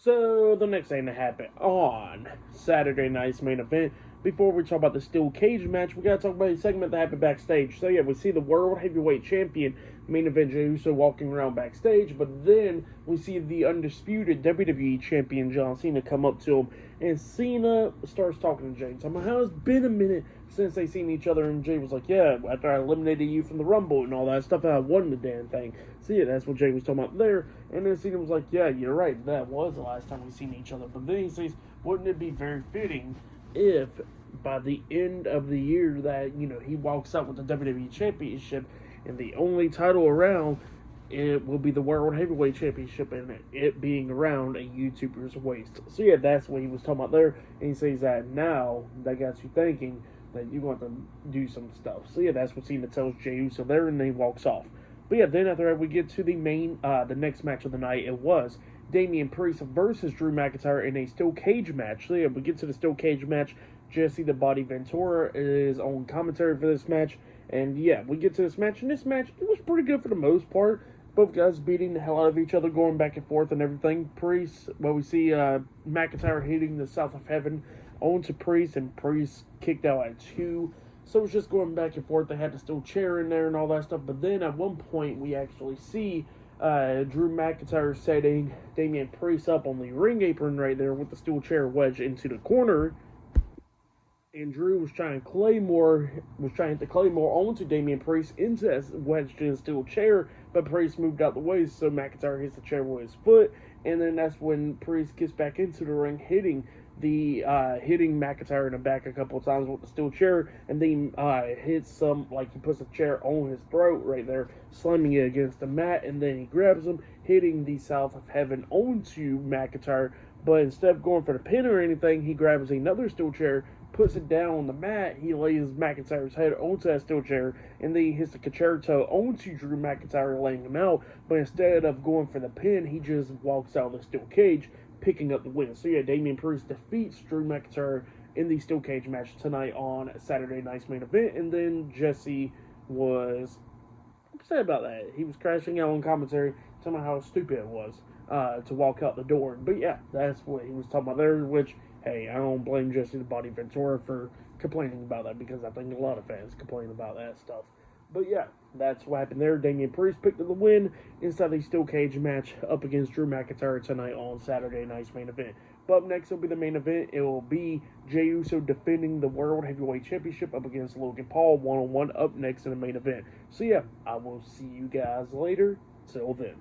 So the next thing to happen on Saturday night's main event, before we talk about the steel cage match, we gotta talk about a segment that happened backstage. So yeah, we see the World Heavyweight Champion main event Jey Uso walking around backstage, but then we see the undisputed WWE Champion John Cena come up to him, and Cena starts talking to Jey. Talking about how it's been a minute since they seen each other, and Jey was like, "Yeah, after I eliminated you from the Rumble and all that stuff, I won the damn thing." So yeah, that's what Jey was talking about there. And then Cena was like, "Yeah, you're right. That was the last time we seen each other." But then he says, "Wouldn't it be very fitting if by the end of the year that he walks out with the WWE Championship and the only title around it will be the World Heavyweight Championship, and it being around a YouTuber's waist." So yeah, that's what he was talking about there. And he says that now that got you thinking that you want to do some stuff. So yeah, that's what Cena tells Jey Uso there, and then he walks off. But yeah, then after that, we get to the next match of the night. It was Damian Priest versus Drew McIntyre in a steel cage match. So yeah, we get to the steel cage match. Jesse the Body Ventura is on commentary for this match. And yeah, we get to this match. And this match, it was pretty good for the most part. Both guys beating the hell out of each other, going back and forth and everything. Priest, well, we see McIntyre hitting the South of Heaven onto Priest, and Priest kicked out at 2. So it was just going back and forth. They had the steel chair in there and all that stuff. But then at one point, we actually see Drew McIntyre setting Damian Priest up on the ring apron right there with the steel chair wedged into the corner. And Drew was trying to hit the Claymore onto Damian Priest into that wedged in steel chair, but Priest moved out the way, so McIntyre hits the chair with his foot, and then that's when Priest gets back into the ring, hitting McIntyre in the back a couple of times with the steel chair, and then hits he puts the chair on his throat right there, slamming it against the mat, and then he grabs him, hitting the South of Heaven onto McIntyre. But instead of going for the pin or anything, he grabs another steel chair, puts it down on the mat. He lays McIntyre's head onto that steel chair, and then he hits the concerto onto Drew McIntyre, laying him out. But instead of going for the pin, he just walks out of the steel cage, picking up the win. So yeah, Damian Priest defeats Drew McIntyre in the steel cage match tonight on Saturday night's main event. And then Jesse was upset about that. He was crashing out on commentary, telling me how stupid it was to walk out the door. But yeah, that's what he was talking about there, which, hey, I don't blame Jesse the Body Ventura for complaining about that, because I think a lot of fans complain about that stuff. But yeah, that's what happened there. Damian Priest picked up the win inside the steel cage match up against Drew McIntyre tonight on Saturday night's main event. But up next will be the main event. It will be Jey Uso defending the World Heavyweight Championship up against Logan Paul one-on-one up next in the main event. So yeah, I will see you guys later. Till then.